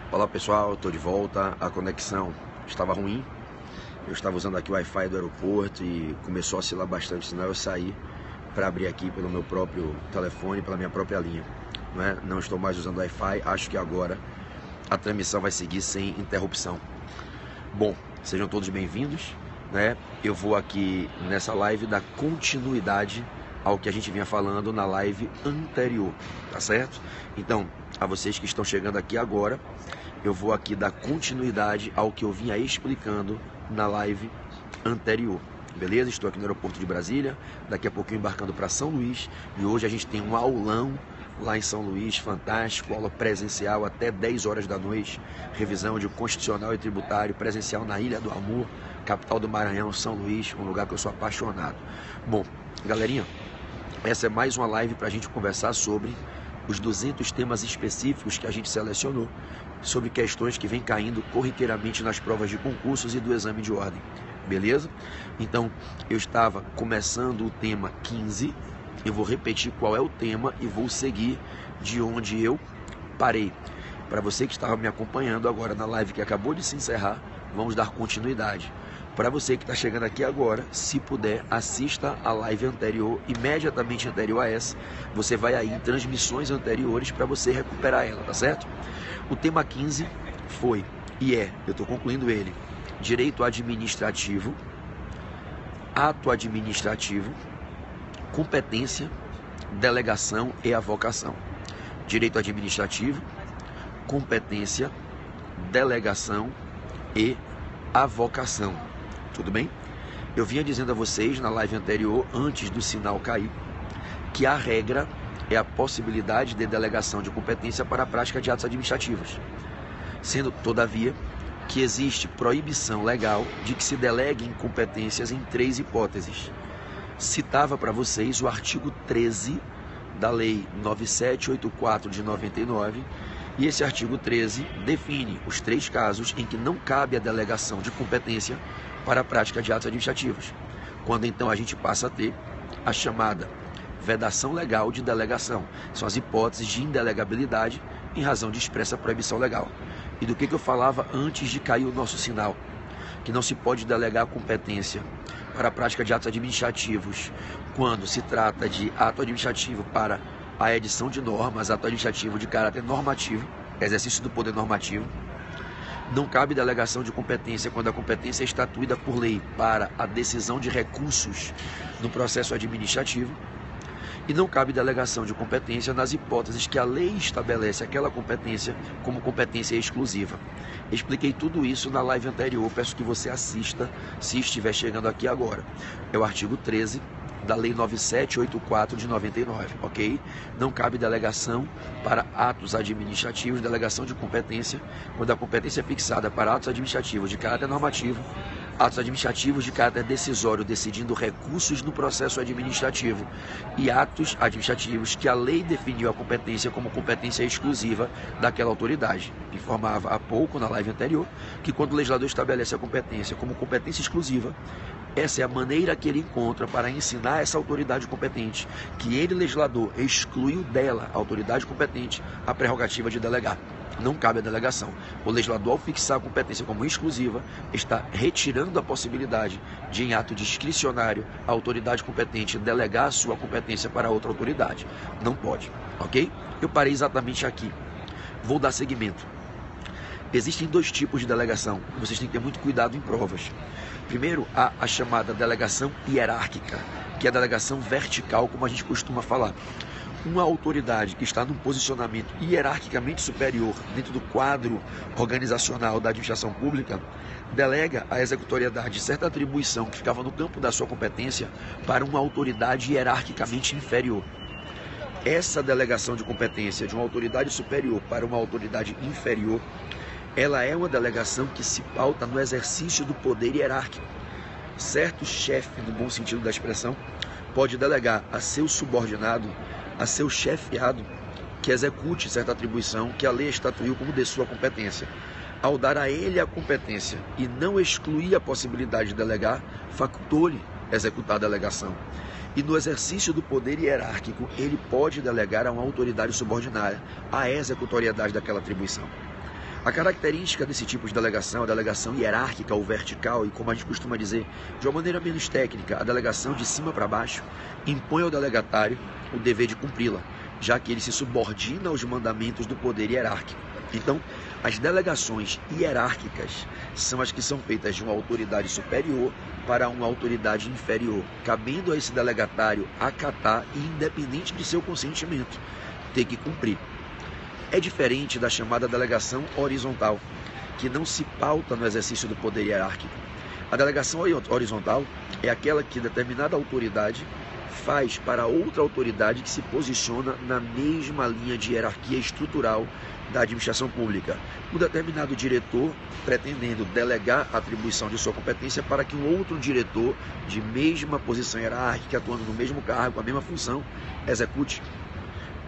Olá pessoal, estou de volta. A conexão estava ruim. Eu estava usando aqui o Wi-Fi do aeroporto e começou a oscilar bastante, senão eu saí para abrir aqui pelo meu próprio telefone, pela minha própria linha. Não estou mais usando Wi-Fi, acho que agora a transmissão vai seguir sem interrupção. Bom, sejam todos bem-vindos. Eu vou aqui nessa live dar continuidade ao que a gente vinha falando na live anterior, tá certo? Então, a vocês que estão chegando aqui agora, eu vou aqui dar continuidade ao que eu vinha explicando na live anterior, beleza? Estou aqui no aeroporto de Brasília, daqui a pouquinho embarcando para São Luís, e hoje a gente tem um aulão lá em São Luís, fantástico, aula presencial até 10 horas da noite, revisão de constitucional e tributário, presencial na Ilha do Amor, capital do Maranhão, São Luís, um lugar que eu sou apaixonado. Bom, galerinha, essa é mais uma live para a gente conversar sobre os 200 temas específicos que a gente selecionou, sobre questões que vêm caindo corriqueiramente nas provas de concursos e do exame de ordem, beleza? Então, eu estava começando o tema 15, eu vou repetir qual é o tema e vou seguir de onde eu parei. Para você que estava me acompanhando agora na live que acabou de se encerrar, vamos dar continuidade. Para você que está chegando aqui agora, se puder, assista a live anterior, imediatamente anterior a essa. Você vai aí em transmissões anteriores para você recuperar ela, tá certo? O tema 15 foi, eu estou concluindo ele, direito administrativo, ato administrativo, competência, delegação e avocação. Direito administrativo, competência, delegação e avocação. Tudo bem? Eu vinha dizendo a vocês na live anterior, antes do sinal cair, que a regra é a possibilidade de delegação de competência para a prática de atos administrativos, sendo, todavia, que existe proibição legal de que se deleguem competências em 3 hipóteses. Citava para vocês o artigo 13 da Lei 9784 de 99, e esse artigo 13 define os 3 casos em que não cabe a delegação de competência para a prática de atos administrativos, quando então a gente passa a ter a chamada vedação legal de delegação. São as hipóteses de indelegabilidade em razão de expressa proibição legal. E do que eu falava antes de cair o nosso sinal? Que não se pode delegar competência para a prática de atos administrativos quando se trata de ato administrativo para a edição de normas, ato administrativo de caráter normativo, exercício do poder normativo. Não cabe delegação de competência quando a competência é estatuída por lei para a decisão de recursos no processo administrativo. E não cabe delegação de competência nas hipóteses que a lei estabelece aquela competência como competência exclusiva. Expliquei tudo isso na live anterior, peço que você assista se estiver chegando aqui agora. É o artigo 13 da Lei 9784 de 99, ok? Não cabe delegação para atos administrativos, delegação de competência, quando a competência é fixada para atos administrativos de caráter normativo, atos administrativos de caráter decisório, decidindo recursos no processo administrativo, e atos administrativos que a lei definiu a competência como competência exclusiva daquela autoridade. Informava há pouco, na live anterior, que quando o legislador estabelece a competência como competência exclusiva, essa é a maneira que ele encontra para ensinar essa autoridade competente, que ele, legislador, excluiu dela, a autoridade competente, a prerrogativa de delegar. Não cabe a delegação. O legislador, ao fixar a competência como exclusiva, está retirando a possibilidade de, em ato discricionário, a autoridade competente delegar a sua competência para outra autoridade. Não pode, ok? Eu parei exatamente aqui. Vou dar seguimento. Existem 2 tipos de delegação. Vocês têm que ter muito cuidado em provas. Primeiro, há a chamada delegação hierárquica, que é a delegação vertical, como a gente costuma falar. Uma autoridade que está num posicionamento hierarquicamente superior dentro do quadro organizacional da administração pública delega a executoriedade de certa atribuição que ficava no campo da sua competência para uma autoridade hierarquicamente inferior. Essa delegação de competência de uma autoridade superior para uma autoridade inferior, ela é uma delegação que se pauta no exercício do poder hierárquico. Certo chefe, no bom sentido da expressão, pode delegar a seu subordinado, a seu chefiado, que execute certa atribuição que a lei estatuiu como de sua competência. Ao dar a ele a competência e não excluir a possibilidade de delegar, facultou-lhe executar a delegação. E no exercício do poder hierárquico, ele pode delegar a uma autoridade subordinada a executoriedade daquela atribuição. A característica desse tipo de delegação, a delegação hierárquica ou vertical, e como a gente costuma dizer, de uma maneira menos técnica, a delegação de cima para baixo, impõe ao delegatário o dever de cumpri-la, já que ele se subordina aos mandamentos do poder hierárquico. Então, as delegações hierárquicas são as que são feitas de uma autoridade superior para uma autoridade inferior, cabendo a esse delegatário acatar e, independente de seu consentimento, ter que cumprir. É diferente da chamada delegação horizontal, que não se pauta no exercício do poder hierárquico. A delegação horizontal é aquela que determinada autoridade faz para outra autoridade que se posiciona na mesma linha de hierarquia estrutural da administração pública. Um determinado diretor pretendendo delegar a atribuição de sua competência para que um outro diretor de mesma posição hierárquica, atuando no mesmo cargo, com a mesma função, execute.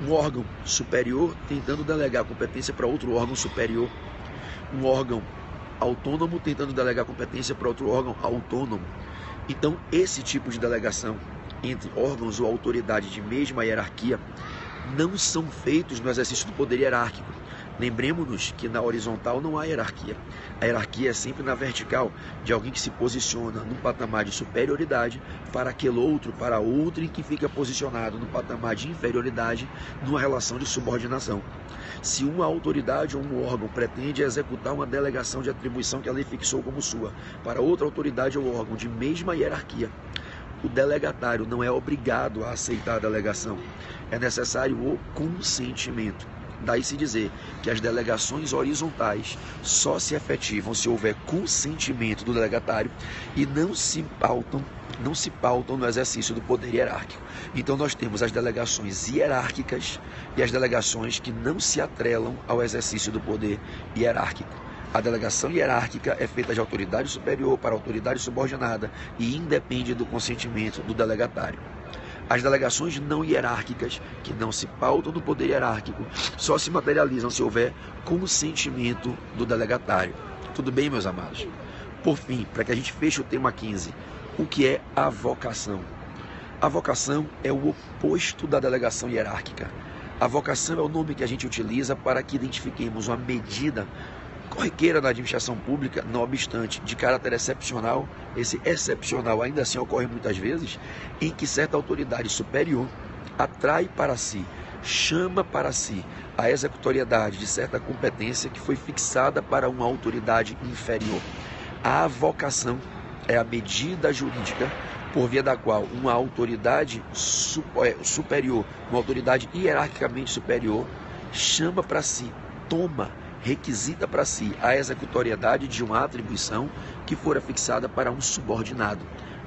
Um órgão superior tentando delegar a competência para outro órgão superior. Um órgão autônomo tentando delegar a competência para outro órgão autônomo. Então, esse tipo de delegação entre órgãos ou autoridades de mesma hierarquia não são feitos no exercício do poder hierárquico. Lembremos-nos que na horizontal não há hierarquia. A hierarquia é sempre na vertical, de alguém que se posiciona num patamar de superioridade para aquele outro, para outro, em que fica posicionado no patamar de inferioridade, numa relação de subordinação. Se uma autoridade ou um órgão pretende executar uma delegação de atribuição que a lei fixou como sua para outra autoridade ou órgão de mesma hierarquia, o delegatário não é obrigado a aceitar a delegação. É necessário o consentimento. Daí se dizer que as delegações horizontais só se efetivam se houver consentimento do delegatário e não se pautam no exercício do poder hierárquico. Então nós temos as delegações hierárquicas e as delegações que não se atrelam ao exercício do poder hierárquico. A delegação hierárquica é feita de autoridade superior para autoridade subordinada e independe do consentimento do delegatário. As delegações não hierárquicas, que não se pautam no poder hierárquico, só se materializam se houver consentimento do delegatário. Tudo bem, meus amados? Por fim, para que a gente feche o tema 15, o que é a vocação? A vocação é o oposto da delegação hierárquica. A vocação é o nome que a gente utiliza para que identifiquemos uma medida corriqueira na administração pública, não obstante, de caráter excepcional. Esse excepcional ainda assim ocorre muitas vezes, em que certa autoridade superior atrai para si, chama para si a executoriedade de certa competência que foi fixada para uma autoridade inferior. A vocação é a medida jurídica por via da qual uma autoridade superior, uma autoridade hierarquicamente superior, chama para si, toma, requisita para si a executoriedade de uma atribuição que fora fixada para um subordinado.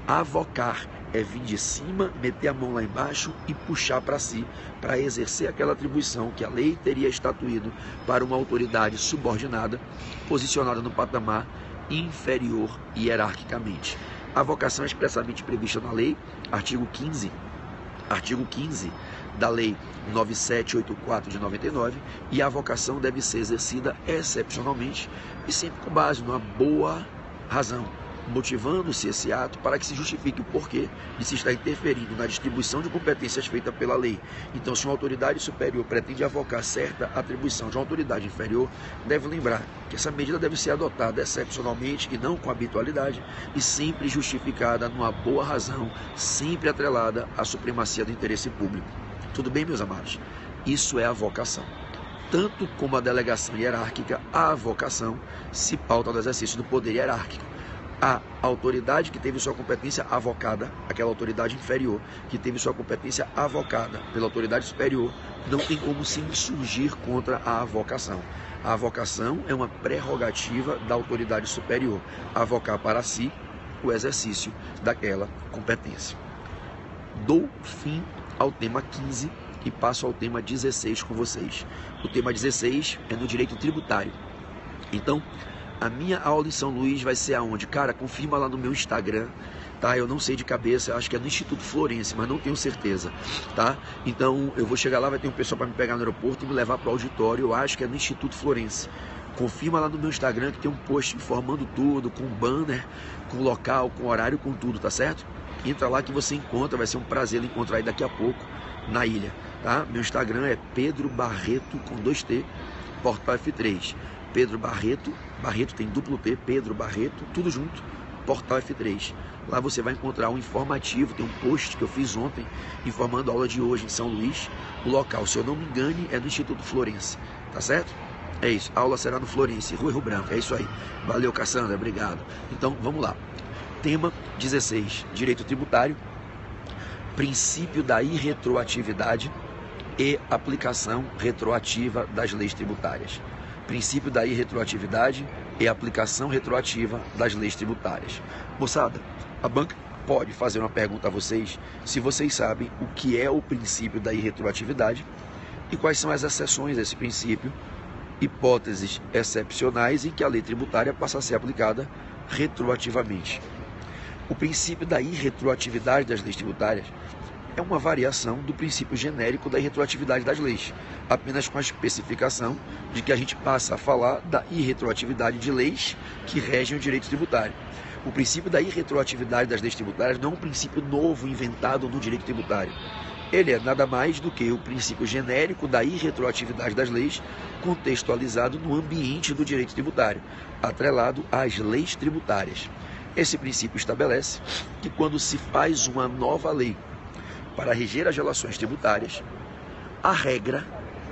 Avocar é vir de cima, meter a mão lá embaixo e puxar para si, para exercer aquela atribuição que a lei teria estatuído para uma autoridade subordinada, posicionada no patamar inferior hierarquicamente. A vocação é expressamente prevista na lei, artigo 15 da Lei 9784 de 99, e a vocação deve ser exercida excepcionalmente e sempre com base numa boa razão, motivando-se esse ato para que se justifique o porquê de se estar interferindo na distribuição de competências feita pela lei. Então, se uma autoridade superior pretende avocar certa atribuição de uma autoridade inferior, deve lembrar que essa medida deve ser adotada excepcionalmente e não com habitualidade, e sempre justificada numa boa razão, sempre atrelada à supremacia do interesse público. Tudo bem, meus amados? Isso é a vocação. Tanto como a delegação hierárquica, a vocação se pauta no exercício do poder hierárquico. A autoridade que teve sua competência avocada, aquela autoridade inferior que teve sua competência avocada pela autoridade superior, não tem como se insurgir contra a avocação. A avocação é uma prerrogativa da autoridade superior, avocar para si o exercício daquela competência. Dou fim ao tema 15 e passo ao tema 16 com vocês. O tema 16 é no direito tributário. Então, a minha aula em São Luís vai ser aonde? Cara, confirma lá no meu Instagram, tá? Eu não sei de cabeça, eu acho que é no Instituto Florence, mas não tenho certeza, tá? Então, eu vou chegar lá, vai ter um pessoal para me pegar no aeroporto e me levar para o auditório, eu acho que é no Instituto Florence. Confirma lá no meu Instagram que tem um post informando tudo, com banner, com local, com horário, com tudo, tá certo? Entra lá que você encontra, vai ser um prazer lhe encontrar aí daqui a pouco na ilha, tá? Meu Instagram é Pedro Barreto, com 2T, Portal F3. Pedro Barreto, Barreto tem duplo P, Pedro Barreto, tudo junto, Portal F3. Lá você vai encontrar um informativo, tem um post que eu fiz ontem, informando a aula de hoje em São Luís. O local, se eu não me engane, é do Instituto Florense, tá certo? É isso, a aula será no Florense, Rua Rio Branco, é isso aí. Valeu, Cassandra, obrigado. Então, vamos lá. Tema 16, Direito Tributário, princípio da irretroatividade e aplicação retroativa das leis tributárias. Princípio da irretroatividade e aplicação retroativa das leis tributárias. Moçada, a banca pode fazer uma pergunta a vocês se vocês sabem o que é o princípio da irretroatividade e quais são as exceções a esse princípio, hipóteses excepcionais em que a lei tributária passa a ser aplicada retroativamente. O princípio da irretroatividade das leis tributárias é uma variação do princípio genérico da irretroatividade das leis, apenas com a especificação de que a gente passa a falar da irretroatividade de leis que regem o direito tributário. O princípio da irretroatividade das leis tributárias não é um princípio novo inventado no direito tributário. Ele é nada mais do que o princípio genérico da irretroatividade das leis contextualizado no ambiente do direito tributário, atrelado às leis tributárias. Esse princípio estabelece que quando se faz uma nova lei para reger as relações tributárias, a regra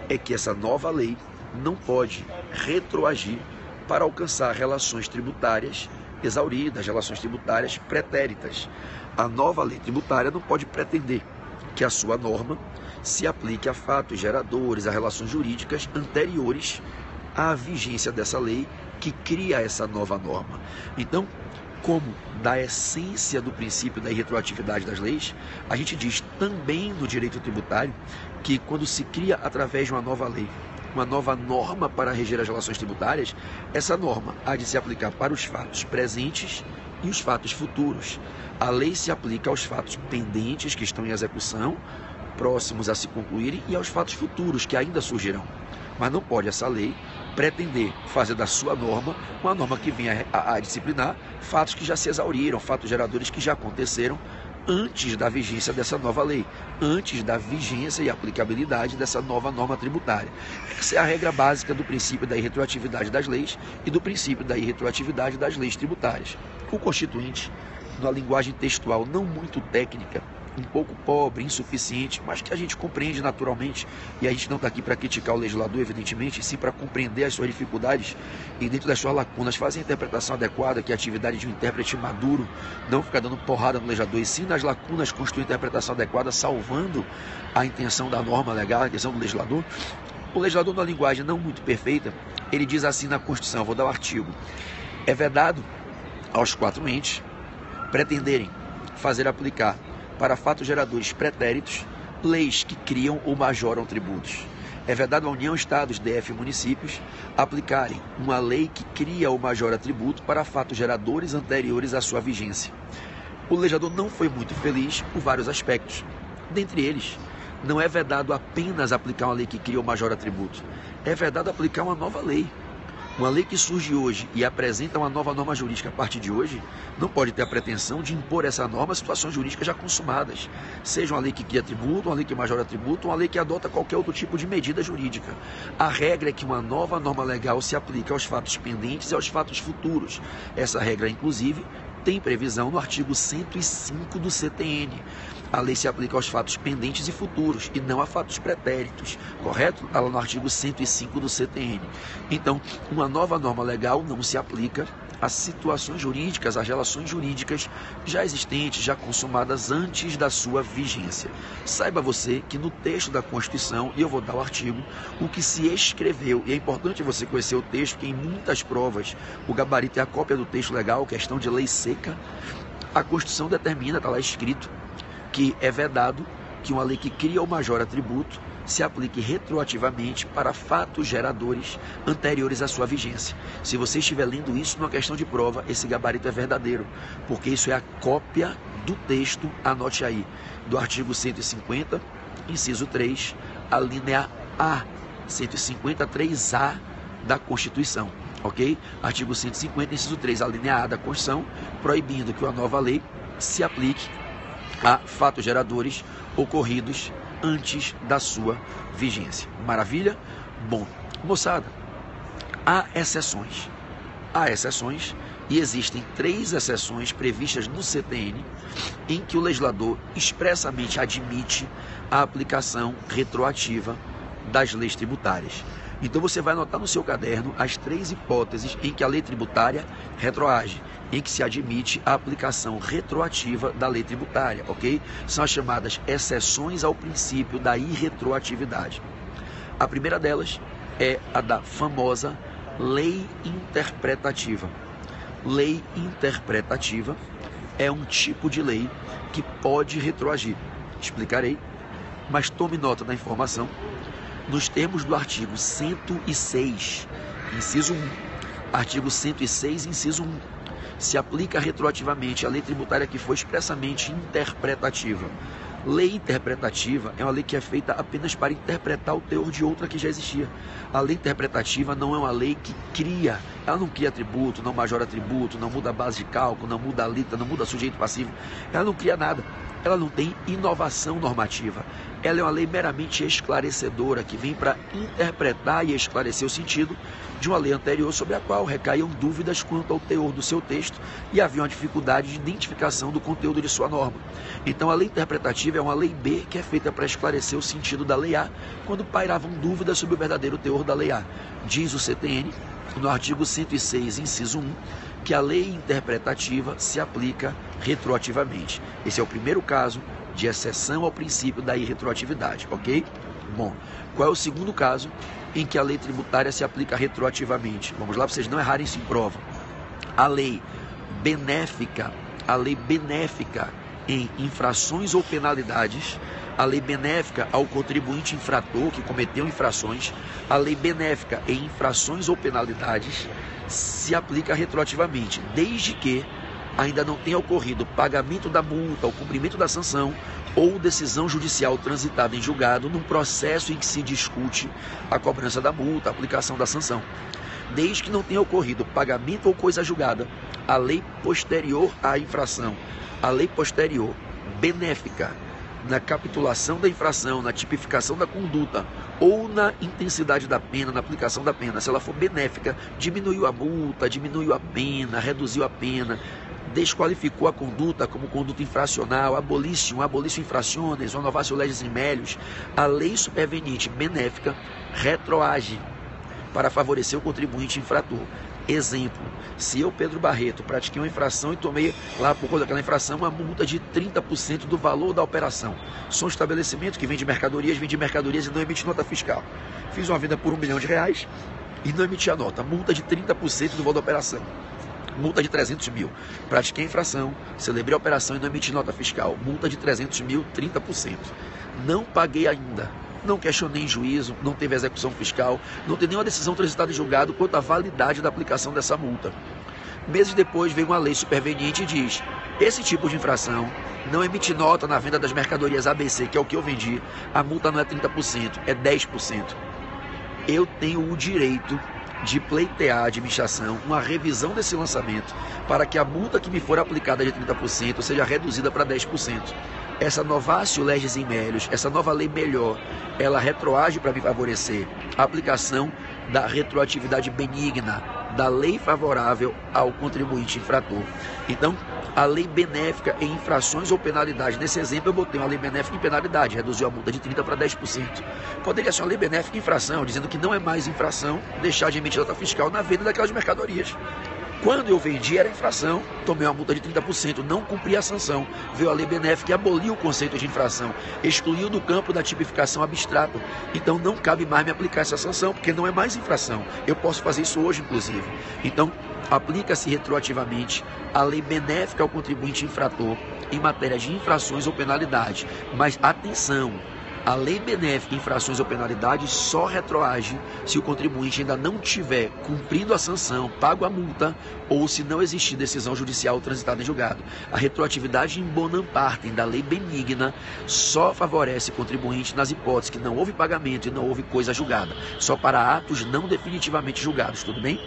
é que essa nova lei não pode retroagir para alcançar relações tributárias exauridas, relações tributárias pretéritas. A nova lei tributária não pode pretender que a sua norma se aplique a fatos geradores, a relações jurídicas anteriores à vigência dessa lei que cria essa nova norma. Então, como da essência do princípio da irretroatividade das leis, a gente diz também no direito tributário que quando se cria através de uma nova lei, uma nova norma para reger as relações tributárias, essa norma há de se aplicar para os fatos presentes e os fatos futuros. A lei se aplica aos fatos pendentes que estão em execução, próximos a se concluírem, e aos fatos futuros que ainda surgirão. Mas não pode essa lei pretender fazer da sua norma uma norma que venha a disciplinar fatos que já se exauriram, fatos geradores que já aconteceram antes da vigência dessa nova lei, antes da vigência e aplicabilidade dessa nova norma tributária. Essa é a regra básica do princípio da irretroatividade das leis e do princípio da irretroatividade das leis tributárias. O Constituinte, numa linguagem textual não muito técnica, um pouco pobre, insuficiente, mas que a gente compreende naturalmente, e a gente não está aqui para criticar o legislador, evidentemente, e sim para compreender as suas dificuldades e dentro das suas lacunas, fazer a interpretação adequada, que é a atividade de um intérprete maduro, não ficar dando porrada no legislador, e sim nas lacunas construir a interpretação adequada, salvando a intenção da norma legal, a intenção do legislador. O legislador, numa linguagem não muito perfeita, ele diz assim na Constituição, vou dar o artigo: é vedado aos 4 entes pretenderem fazer aplicar para fatos geradores pretéritos, leis que criam ou majoram tributos. É vedado à União, Estados, DF e municípios aplicarem uma lei que cria ou majora tributo para fatos geradores anteriores à sua vigência. O legislador não foi muito feliz por vários aspectos. Dentre eles, não é vedado apenas aplicar uma lei que cria ou majora tributo. É vedado aplicar uma nova lei. Uma lei que surge hoje e apresenta uma nova norma jurídica a partir de hoje, não pode ter a pretensão de impor essa norma a situações jurídicas já consumadas. Seja uma lei que cria tributo, uma lei que majora tributo, uma lei que adota qualquer outro tipo de medida jurídica. A regra é que uma nova norma legal se aplica aos fatos pendentes e aos fatos futuros. Essa regra, inclusive, tem previsão no artigo 105 do CTN. A lei se aplica aos fatos pendentes e futuros, e não a fatos pretéritos, correto? Está lá no artigo 105 do CTN. Então, uma nova norma legal não se aplica a situações jurídicas, às relações jurídicas já existentes, já consumadas antes da sua vigência. Saiba você que no texto da Constituição, e eu vou dar o artigo, o que se escreveu, e é importante você conhecer o texto, porque em muitas provas o gabarito é a cópia do texto legal, questão de lei seca. A Constituição determina, está lá escrito, que é vedado que uma lei que cria ou majora tributo se aplique retroativamente para fatos geradores anteriores à sua vigência. Se você estiver lendo isso numa questão de prova, esse gabarito é verdadeiro, porque isso é a cópia do texto, anote aí, do artigo 150, inciso 3, a linha A, 153A da Constituição, ok? Artigo 150, inciso 3, a linha A da Constituição, proibindo que uma nova lei se aplique a fatos geradores ocorridos antes da sua vigência. Maravilha? Bom, moçada, Há exceções. Há exceções e existem 3 exceções previstas no CTN em que o legislador expressamente admite a aplicação retroativa das leis tributárias. Então você vai anotar no seu caderno as 3 hipóteses em que a lei tributária retroage, em que se admite a aplicação retroativa da lei tributária, ok? São as chamadas exceções ao princípio da irretroatividade. A primeira delas é a da famosa lei interpretativa. Lei interpretativa é um tipo de lei que pode retroagir. Explicarei, mas tome nota da informação. Nos termos do artigo 106, inciso 1, artigo 106, inciso 1, se aplica retroativamente a lei tributária que foi expressamente interpretativa. Lei interpretativa é uma lei que é feita apenas para interpretar o teor de outra que já existia. A lei interpretativa não é uma lei que cria, ela não cria tributo, não majora tributo, não muda a base de cálculo, não muda a alíquota, não muda sujeito passivo, ela não cria nada. Ela não tem inovação normativa. Ela é uma lei meramente esclarecedora que vem para interpretar e esclarecer o sentido de uma lei anterior sobre a qual recaíam dúvidas quanto ao teor do seu texto e havia uma dificuldade de identificação do conteúdo de sua norma. Então a lei interpretativa é uma lei B que é feita para esclarecer o sentido da lei A quando pairavam dúvidas sobre o verdadeiro teor da lei A. Diz o CTN, no artigo 106, inciso 1, que a lei interpretativa se aplica retroativamente. Esse é o primeiro caso de exceção ao princípio da irretroatividade, ok? Bom, qual é o segundo caso em que a lei tributária se aplica retroativamente? Vamos lá para vocês não errarem isso em prova. A lei benéfica em infrações ou penalidades, a lei benéfica ao contribuinte infrator que cometeu infrações, a lei benéfica em infrações ou penalidades se aplica retroativamente, desde que ainda não tenha ocorrido pagamento da multa, o cumprimento da sanção ou decisão judicial transitada em julgado num processo em que se discute a cobrança da multa, a aplicação da sanção. Desde que não tenha ocorrido pagamento ou coisa julgada, a lei posterior à infração, a lei posterior benéfica na capitulação da infração, na tipificação da conduta ou na intensidade da pena, na aplicação da pena, se ela for benéfica, diminuiu a multa, diminuiu a pena, reduziu a pena, desqualificou a conduta como conduta infracional, abolício infraciones, renovatio legis in melius, a lei superveniente benéfica retroage para favorecer o contribuinte infrator. Exemplo, se eu, Pedro Barreto, pratiquei uma infração e tomei lá por conta daquela infração uma multa de 30% do valor da operação. Sou um estabelecimento que vende mercadorias e não emite nota fiscal. Fiz uma venda por R$1 milhão e não emiti a nota. Multa de 30% do valor da operação. Multa de 300 mil. Pratiquei a infração, celebrei a operação e não emiti nota fiscal. Multa de 300 mil, 30%. Não paguei ainda. Não questionei em juízo, não teve execução fiscal, não tem nenhuma decisão transitada em julgado quanto à validade da aplicação dessa multa. Meses depois veio uma lei superveniente e diz: esse tipo de infração não emite nota na venda das mercadorias ABC, que é o que eu vendi, a multa não é 30%, é 10%. Eu tenho o direito de pleitear a administração uma revisão desse lançamento para que a multa que me for aplicada de 30% seja reduzida para 10%. Essa novatio legis in melius, essa nova lei melhor, ela retroage para me favorecer a aplicação da retroatividade benigna, da lei favorável ao contribuinte infrator. Então, a lei benéfica em infrações ou penalidades, nesse exemplo eu botei uma lei benéfica em penalidade, reduziu a multa de 30% para 10%. Poderia ser uma lei benéfica em infração, dizendo que não é mais infração deixar de emitir nota fiscal na venda daquelas mercadorias. Quando eu vendi era infração, tomei uma multa de 30%, não cumpri a sanção. Veio a lei benéfica e aboliu o conceito de infração, excluiu do campo da tipificação abstrata. Então não cabe mais me aplicar essa sanção, porque não é mais infração. Eu posso fazer isso hoje, inclusive. Então, aplica-se retroativamente a lei benéfica ao contribuinte infrator em matéria de infrações ou penalidades. Mas atenção! A lei benéfica em infrações ou penalidades só retroage se o contribuinte ainda não tiver cumprido a sanção, pago a multa ou se não existir decisão judicial transitada em julgado. A retroatividade em bonam partem da lei benigna só favorece o contribuinte nas hipóteses que não houve pagamento e não houve coisa julgada, só para atos não definitivamente julgados, tudo bem?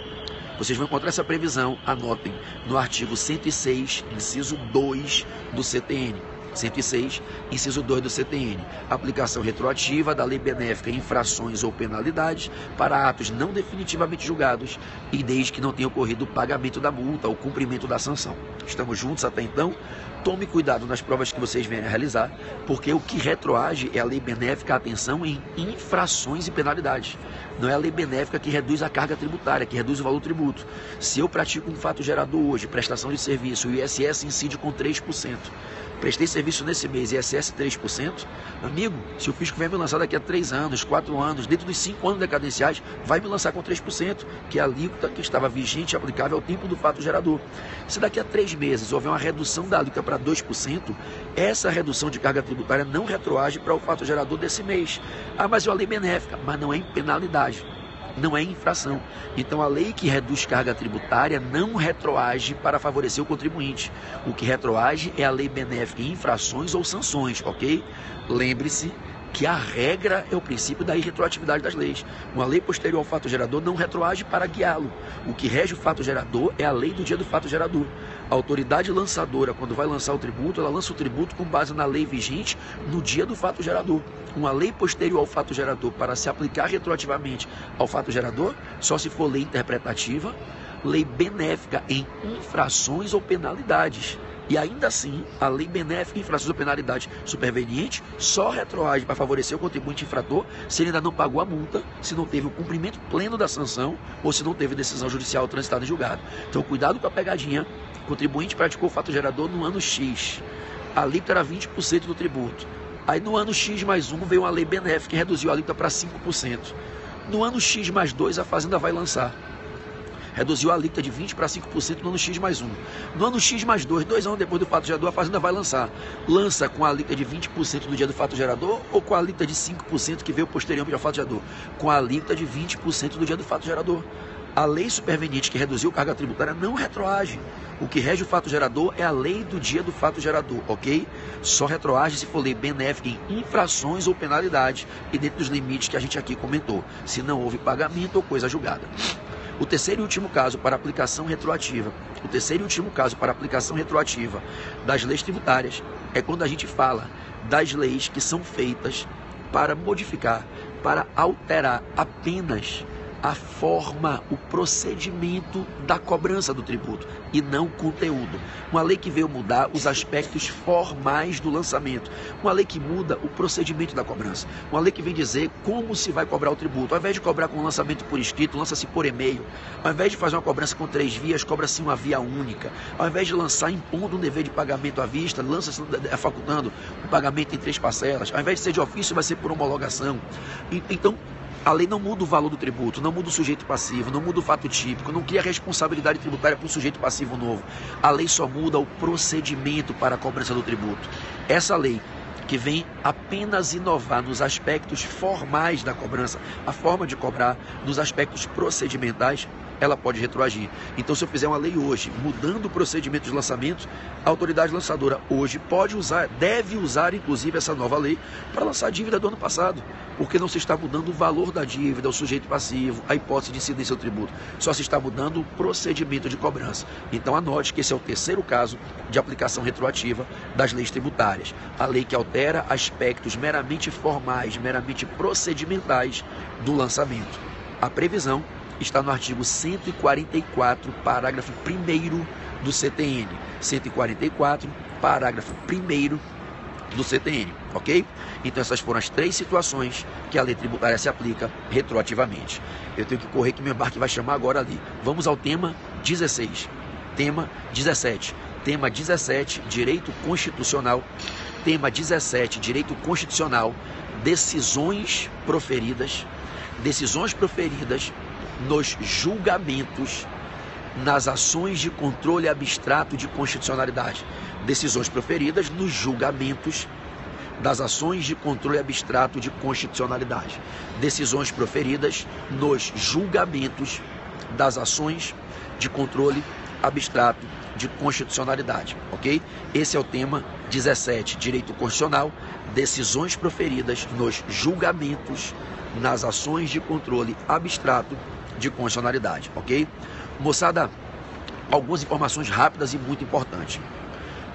Vocês vão encontrar essa previsão, anotem, no artigo 106, inciso 2 do CTN. 106, inciso 2 do CTN, aplicação retroativa da lei benéfica em infrações ou penalidades para atos não definitivamente julgados e desde que não tenha ocorrido o pagamento da multa ou cumprimento da sanção. Estamos juntos até então? Tome cuidado nas provas que vocês venham a realizar, porque o que retroage é a lei benéfica, atenção, em infrações e penalidades. Não é a lei benéfica que reduz a carga tributária, que reduz o valor do tributo. Se eu pratico um fato gerador hoje, prestação de serviço, o ISS incide com 3%. Prestei serviço nesse mês, ISS 3%, amigo, se o fisco vier me lançar daqui a 3 anos, 4 anos, dentro dos 5 anos decadenciais, vai me lançar com 3%, que é a alíquota que estava vigente e aplicável ao tempo do fato gerador. Se daqui a 3 meses houver uma redução da alíquota para 2%, essa redução de carga tributária não retroage para o fato gerador desse mês. Ah, mas é uma lei benéfica, mas não é em penalidade. Não é infração. Então a lei que reduz carga tributária não retroage para favorecer o contribuinte. O que retroage é a lei benéfica em infrações ou sanções, ok? Lembre-se que a regra é o princípio da irretroatividade das leis. Uma lei posterior ao fato gerador não retroage para guiá-lo. O que rege o fato gerador é a lei do dia do fato gerador. A autoridade lançadora, quando vai lançar o tributo, ela lança o tributo com base na lei vigente no dia do fato gerador. Uma lei posterior ao fato gerador para se aplicar retroativamente ao fato gerador, só se for lei interpretativa, lei benéfica em infrações ou penalidades. E ainda assim, a lei benéfica em infrações ou penalidades superveniente só retroage para favorecer o contribuinte infrator se ele ainda não pagou a multa, se não teve o cumprimento pleno da sanção ou se não teve decisão judicial transitada em julgado. Então, cuidado com a pegadinha. O contribuinte praticou o fato gerador no ano X. A alíquota era 20% do tributo. Aí no ano X mais 1 veio uma lei benéfica e reduziu a alíquota para 5%. No ano X mais 2 a Fazenda vai lançar. Reduziu a alíquota de 20% para 5% no ano X mais 1. No ano X mais 2, 2 anos depois do fato gerador, a Fazenda vai lançar. Lança com a alíquota de 20% do dia do fato gerador ou com a alíquota de 5% que veio posteriormente ao fato gerador? Com a alíquota de 20% do dia do fato gerador. A lei superveniente que reduziu a carga tributária não retroage. O que rege o fato gerador é a lei do dia do fato gerador, ok? Só retroage se for lei benéfica em infrações ou penalidades e dentro dos limites que a gente aqui comentou, se não houve pagamento ou coisa julgada. O terceiro e último caso para aplicação retroativa, das leis tributárias é quando a gente fala das leis que são feitas para modificar, para alterar apenas a forma, o procedimento da cobrança do tributo e não o conteúdo. Uma lei que veio mudar os aspectos formais do lançamento. Uma lei que muda o procedimento da cobrança. Uma lei que vem dizer como se vai cobrar o tributo. Ao invés de cobrar com lançamento por escrito, lança-se por e-mail. Ao invés de fazer uma cobrança com 3 vias, cobra-se uma via única. Ao invés de lançar impondo um dever de pagamento à vista, lança-se facultando o pagamento em 3 parcelas. Ao invés de ser de ofício, vai ser por homologação. Então, a lei não muda o valor do tributo, não muda o sujeito passivo, não muda o fato típico, não cria responsabilidade tributária para um sujeito passivo novo. A lei só muda o procedimento para a cobrança do tributo. Essa lei que vem apenas inovar nos aspectos formais da cobrança, a forma de cobrar, nos aspectos procedimentais, ela pode retroagir. Então, se eu fizer uma lei hoje, mudando o procedimento de lançamento, a autoridade lançadora hoje pode usar, deve usar, inclusive, essa nova lei para lançar a dívida do ano passado, porque não se está mudando o valor da dívida, o sujeito passivo, a hipótese de incidência do tributo, só se está mudando o procedimento de cobrança. Então, anote que esse é o terceiro caso de aplicação retroativa das leis tributárias. A lei que altera aspectos meramente formais, meramente procedimentais do lançamento. A previsão está no artigo 144, parágrafo 1º do CTN. 144, parágrafo 1º do CTN, ok? Então essas foram as 3 situações que a lei tributária se aplica retroativamente. Eu tenho que correr que meu embarque vai chamar agora ali. Vamos ao tema 16. Tema 17. Tema 17, direito constitucional. Tema 17, direito constitucional. Decisões proferidas nos julgamentos, nas ações de controle abstrato de constitucionalidade. Decisões proferidas nos julgamentos das ações de controle abstrato de constitucionalidade. Decisões proferidas nos julgamentos das ações de controle abstrato de constitucionalidade, ok? Esse é o tema 17, direito constitucional, decisões proferidas nos julgamentos nas ações de controle abstrato de constitucionalidade, ok? Moçada, algumas informações rápidas e muito importantes.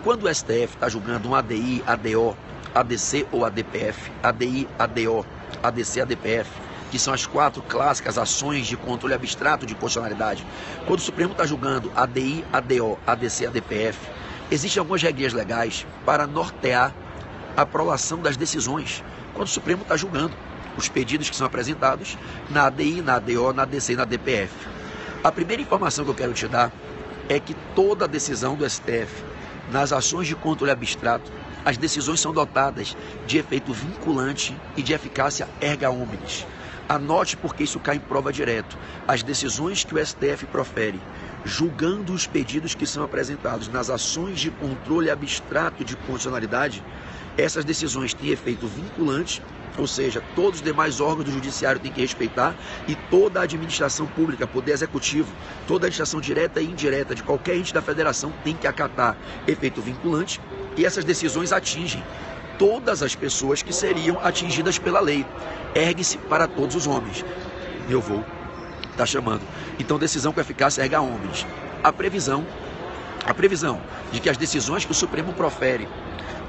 Quando o STF está julgando um ADI, ADO, ADC ou ADPF, ADI, ADO, ADC, ADPF, que são as 4 clássicas ações de controle abstrato de constitucionalidade, quando o Supremo está julgando ADI, ADO, ADC, ADPF, existem algumas regras legais para nortear a prolação das decisões, quando o Supremo está julgando os pedidos que são apresentados na ADI, na ADO, na ADC e na ADPF. A primeira informação que eu quero te dar é que toda a decisão do STF nas ações de controle abstrato, as decisões são dotadas de efeito vinculante e de eficácia erga omnes. Anote porque isso cai em prova direto. As decisões que o STF profere, julgando os pedidos que são apresentados nas ações de controle abstrato de constitucionalidade, essas decisões têm efeito vinculante, ou seja, todos os demais órgãos do judiciário têm que respeitar e toda a administração pública, poder executivo, toda a administração direta e indireta de qualquer ente da federação tem que acatar efeito vinculante, e essas decisões atingem todas as pessoas que seriam atingidas pela lei. Ergue-se para todos os homens. Meu avô está chamando. Então, decisão com eficácia erga omnes. A previsão de que as decisões que o Supremo profere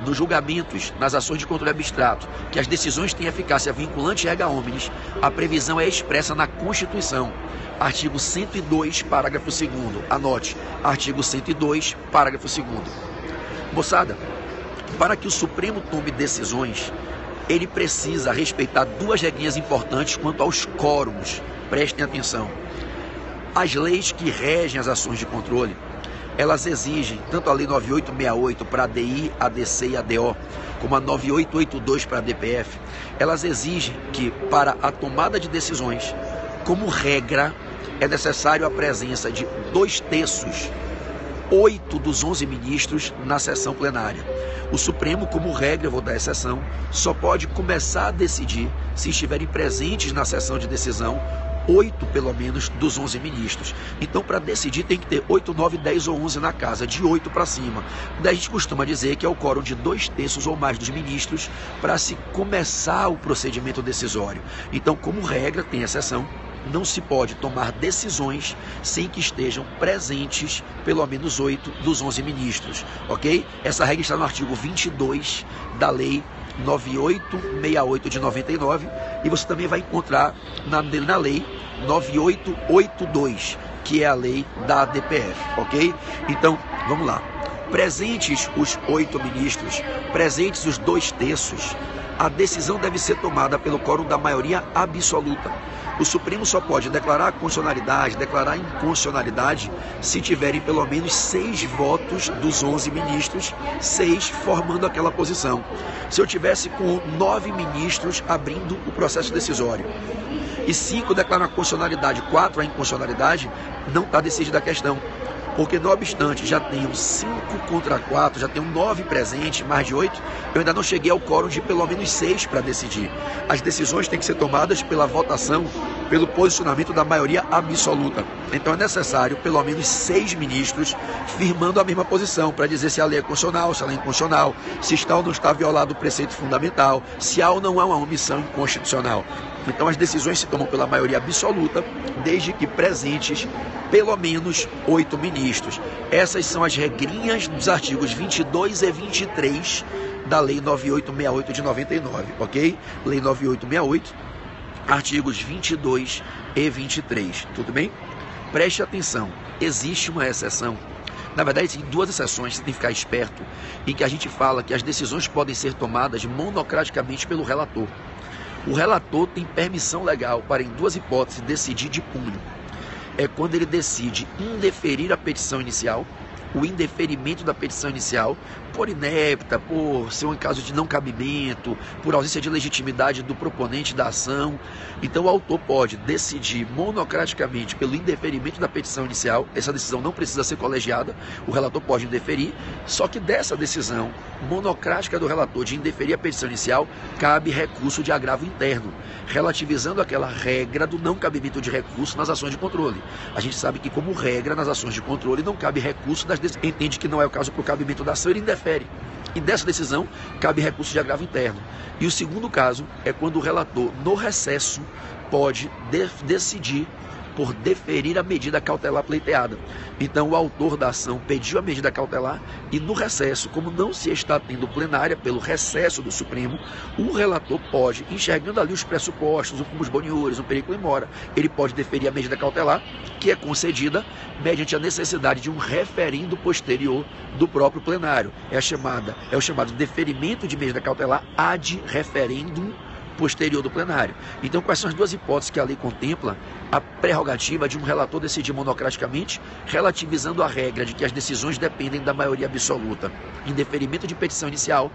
nos julgamentos, nas ações de controle abstrato, que as decisões têm eficácia vinculante erga omnes, a previsão é expressa na Constituição. Artigo 102, parágrafo 2º. Anote, artigo 102, parágrafo 2º. Moçada, para que o Supremo tome decisões, ele precisa respeitar 2 regrinhas importantes quanto aos quórums. Prestem atenção. As leis que regem as ações de controle, elas exigem, tanto a Lei 9868 para a ADI, ADC e ADO, como a 9882 para a ADPF, elas exigem que, para a tomada de decisões, como regra, é necessário a presença de 2/3, 8 dos 11 ministros na sessão plenária. O Supremo, como regra, eu vou dar exceção, só pode começar a decidir se estiverem presentes na sessão de decisão 8, pelo menos, dos 11 ministros. Então, para decidir, tem que ter 8, 9, 10 ou 11 na casa, de 8 para cima. Daí a gente costuma dizer que é o quórum de 2/3 ou mais dos ministros para se começar o procedimento decisório. Então, como regra, tem exceção, não se pode tomar decisões sem que estejam presentes pelo menos 8 dos 11 ministros, ok? Essa regra está no artigo 22 da Lei 9868 de 99 e você também vai encontrar na Lei 9882, que é a lei da ADPF, ok? Então, vamos lá. Presentes os 8 ministros, presentes os 2/3, a decisão deve ser tomada pelo quórum da maioria absoluta. O Supremo só pode declarar constitucionalidade, declarar inconstitucionalidade, se tiverem pelo menos 6 votos dos 11 ministros, 6 formando aquela posição. Se eu tivesse com 9 ministros abrindo o processo decisório e 5 declaram a constitucionalidade, 4 a inconstitucionalidade, não está decidida a questão. Porque, não obstante, já tenho 5 contra 4, já tenho 9 presentes, mais de 8, eu ainda não cheguei ao quórum de pelo menos 6 para decidir. As decisões têm que ser tomadas pela votação, pelo posicionamento da maioria absoluta. Então é necessário pelo menos 6 ministros firmando a mesma posição para dizer se a lei é constitucional, se ela é inconstitucional, se está ou não está violado o preceito fundamental, se há ou não há uma omissão inconstitucional. Então as decisões se tomam pela maioria absoluta, desde que presentes pelo menos 8 ministros. Essas são as regrinhas dos artigos 22 e 23 da Lei 9868 de 99, ok? Lei 9868, artigos 22 e 23, tudo bem? Preste atenção, existe uma exceção. Na verdade, tem 2 exceções, você tem que ficar esperto, em que a gente fala que as decisões podem ser tomadas monocraticamente pelo relator. O relator tem permissão legal para, em 2 hipóteses, decidir de punho. É quando ele decide indeferir a petição inicial, o indeferimento da petição inicial, por inepta, por ser um caso de não cabimento, por ausência de legitimidade do proponente da ação. Então o autor pode decidir monocraticamente pelo indeferimento da petição inicial. Essa decisão não precisa ser colegiada, o relator pode indeferir, só que dessa decisão monocrática do relator de indeferir a petição inicial, cabe recurso de agravo interno, relativizando aquela regra do não cabimento de recurso nas ações de controle. A gente sabe que, como regra, nas ações de controle não cabe recurso das decisões. Entende que não é o caso para o cabimento da ação, ele indefere. E dessa decisão, cabe recurso de agravo interno. E o segundo caso é quando o relator, no recesso, pode decidir por deferir a medida cautelar pleiteada. Então o autor da ação pediu a medida cautelar e no recesso, como não se está tendo plenária pelo recesso do Supremo, o relator pode, enxergando ali os pressupostos, o fumus boniuris, o periculum in mora, ele pode deferir a medida cautelar, que é concedida mediante a necessidade de um referendo posterior do próprio plenário. É o chamado deferimento de medida cautelar ad referendum posterior do plenário. Então, quais são as duas hipóteses que a lei contempla? A prerrogativa de um relator decidir monocraticamente, relativizando a regra de que as decisões dependem da maioria absoluta, em deferimento de petição inicial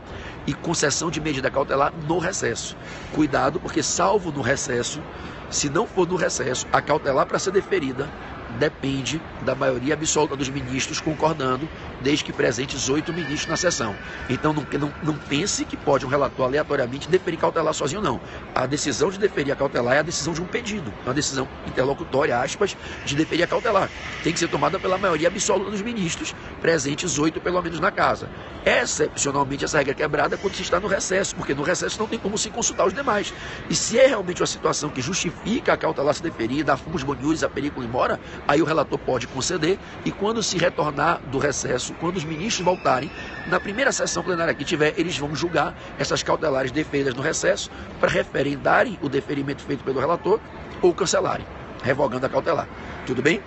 e concessão de medida cautelar no recesso. Cuidado, porque salvo no recesso, se não for no recesso, a cautelar para ser deferida depende da maioria absoluta dos ministros concordando, desde que presentes 8 ministros na sessão. Então não pense que pode um relator aleatoriamente deferir cautelar sozinho, não. A decisão de deferir a cautelar é a decisão de um pedido, uma decisão interlocutória, aspas, de deferir a cautelar. Tem que ser tomada pela maioria absoluta dos ministros, presentes 8 pelo menos na casa. Excepcionalmente essa regra é quebrada quando se está no recesso, porque no recesso não tem como se consultar os demais. E se é realmente uma situação que justifica a cautelar se deferida, a fumus boniuris, a periculum in mora, aí o relator pode conceder e quando se retornar do recesso, quando os ministros voltarem, na primeira sessão plenária que tiver, eles vão julgar essas cautelares deferidas no recesso para referendarem o deferimento feito pelo relator ou cancelarem, revogando a cautelar. Tudo bem?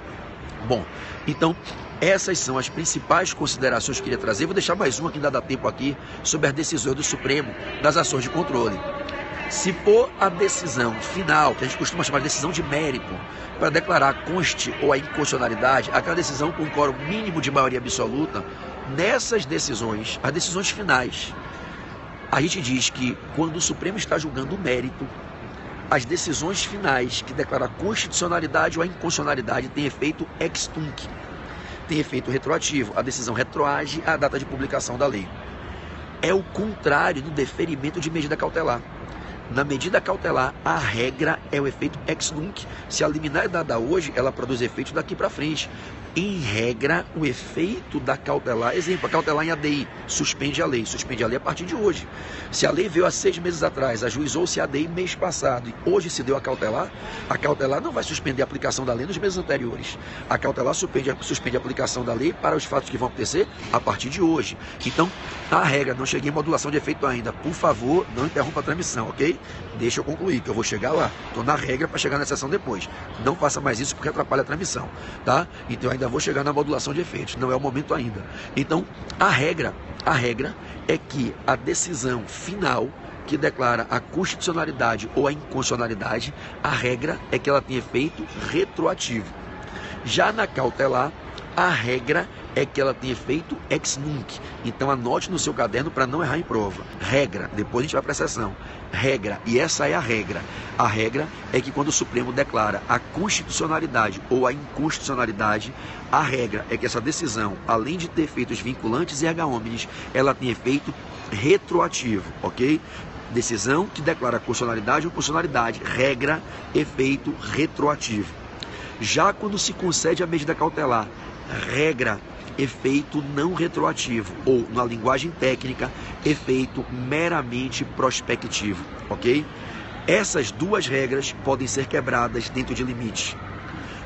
Bom, então essas são as principais considerações que eu queria trazer. Vou deixar mais uma que ainda dá tempo aqui sobre as decisões do Supremo das ações de controle. Se for a decisão final, que a gente costuma chamar de decisão de mérito, para declarar a conste ou a inconstitucionalidade, aquela decisão com quórum mínimo de maioria absoluta, nessas decisões, as decisões finais, a gente diz que quando o Supremo está julgando o mérito, as decisões finais que declaram a constitucionalidade ou a inconstitucionalidade têm efeito ex tunc, tem efeito retroativo. A decisão retroage à data de publicação da lei. É o contrário do deferimento de medida cautelar. Na medida cautelar, a regra é o efeito ex nunc. Se a liminar é dada hoje, ela produz efeito daqui para frente. Em regra, o efeito da cautelar, exemplo, a cautelar em ADI, suspende a lei a partir de hoje. Se a lei veio há 6 meses atrás, ajuizou-se a ADI mês passado e hoje se deu a cautelar não vai suspender a aplicação da lei nos meses anteriores. A cautelar suspende a aplicação da lei para os fatos que vão acontecer a partir de hoje. Então, a regra, não cheguei em modulação de efeito ainda, por favor, não interrompa a transmissão, ok? Deixa eu concluir, que eu vou chegar lá. Estou na regra para chegar na sessão depois. Não faça mais isso porque atrapalha a transmissão, tá? Então, eu ainda vou chegar na modulação de efeitos, não é o momento ainda. Então, a regra é que a decisão final que declara a constitucionalidade ou a inconstitucionalidade, a regra é que ela tem efeito retroativo. Já na cautelar, a regra é que ela tem efeito ex nunc. Então anote no seu caderno para não errar em prova. Regra, depois a gente vai para a sessão. Regra, e essa é a regra. A regra é que quando o Supremo declara a constitucionalidade ou a inconstitucionalidade, a regra é que essa decisão, além de ter efeitos vinculantes e erga omnes, ela tem efeito retroativo, ok? Decisão que declara constitucionalidade ou inconstitucionalidade, regra, efeito retroativo. Já quando se concede a medida cautelar, regra, efeito não retroativo, ou, na linguagem técnica, efeito meramente prospectivo, ok? Essas duas regras podem ser quebradas dentro de limites.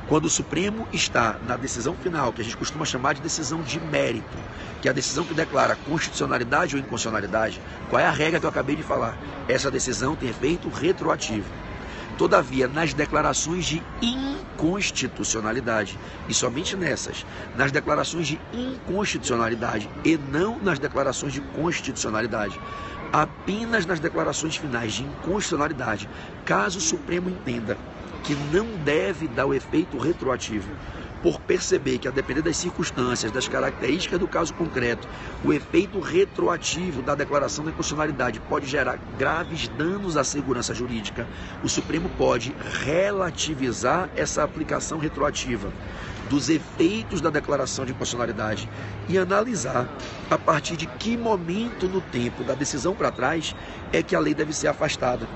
Quando o Supremo está na decisão final, que a gente costuma chamar de decisão de mérito, que é a decisão que declara constitucionalidade ou inconstitucionalidade, qual é a regra que eu acabei de falar? Essa decisão tem efeito retroativo. Todavia, nas declarações de inconstitucionalidade, e somente nessas, nas declarações de inconstitucionalidade e não nas declarações de constitucionalidade, apenas nas declarações finais de inconstitucionalidade, caso o Supremo entenda que não deve dar o efeito retroativo, por perceber que, a depender das circunstâncias, das características do caso concreto, o efeito retroativo da declaração da inconstitucionalidade pode gerar graves danos à segurança jurídica, o Supremo pode relativizar essa aplicação retroativa dos efeitos da declaração de inconstitucionalidade e analisar a partir de que momento no tempo da decisão para trás é que a lei deve ser afastada.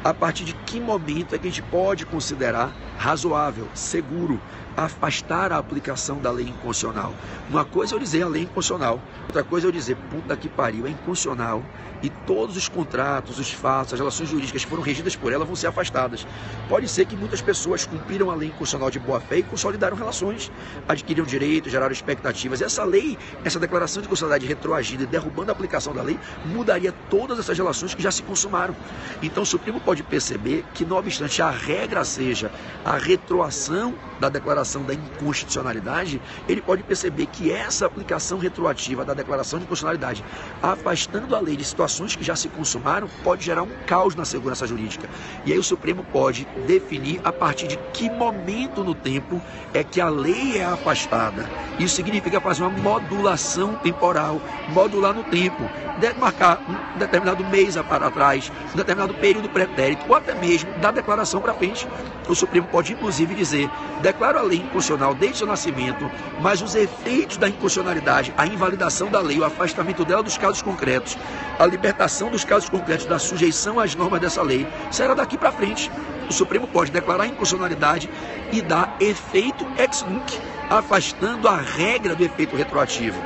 A partir de que momento é que a gente pode considerar razoável, seguro, afastar a aplicação da lei inconstitucional. Uma coisa é eu dizer a lei inconstitucional, outra coisa é eu dizer, puta que pariu, é inconstitucional e todos os contratos, os fatos, as relações jurídicas que foram regidas por ela vão ser afastadas. Pode ser que muitas pessoas cumpriram a lei inconstitucional de boa fé e consolidaram relações, adquiriram direitos, geraram expectativas. Essa lei, essa declaração de constitucionalidade retroagida e derrubando a aplicação da lei, mudaria todas essas relações que já se consumaram. Então o Supremo pode perceber que, não obstante a regra seja a retroação da declaração da inconstitucionalidade, ele pode perceber que essa aplicação retroativa da declaração de inconstitucionalidade, afastando a lei de situações que já se consumaram, pode gerar um caos na segurança jurídica. E aí o Supremo pode definir a partir de que momento no tempo é que a lei é afastada. Isso significa fazer uma modulação temporal, modular no tempo, marcar um determinado mês para trás, um determinado período pretérito, ou até mesmo da declaração para frente. O Supremo pode inclusive dizer, declaro a lei inconstitucional desde seu nascimento, mas os efeitos da inconstitucionalidade, a invalidação da lei, o afastamento dela dos casos concretos, a libertação dos casos concretos da sujeição às normas dessa lei, será daqui para frente. O Supremo pode declarar a inconstitucionalidade e dar efeito ex nunc, afastando a regra do efeito retroativo.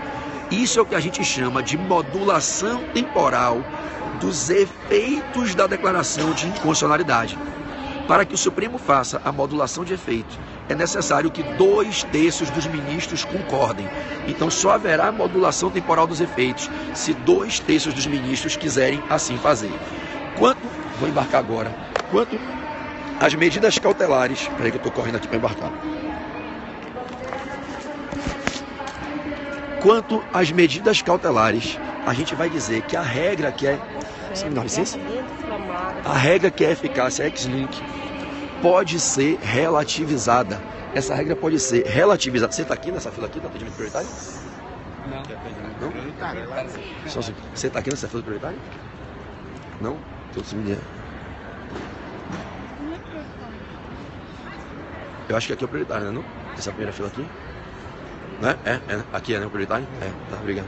Isso é o que a gente chama de modulação temporal dos efeitos da declaração de inconstitucionalidade. Para que o Supremo faça a modulação de efeito, é necessário que 2/3 dos ministros concordem. Então só haverá modulação temporal dos efeitos se 2/3 dos ministros quiserem assim fazer. Vou embarcar agora. Quanto às medidas cautelares, peraí que eu estou correndo aqui para embarcar. Quanto às medidas cautelares, a gente vai dizer que a regra que é... Você me dá licença? A regra que é eficácia ex nunc pode ser relativizada. Essa regra pode ser relativizada. Você está aqui nessa fila aqui, está pedindo prioritário? Não? Você está aqui nessa fila prioritária? Não? Então, se me... Eu acho que aqui é o prioritário, né? Não? Essa primeira fila aqui? Né? Aqui é, né, o prioritário? Tá, obrigado.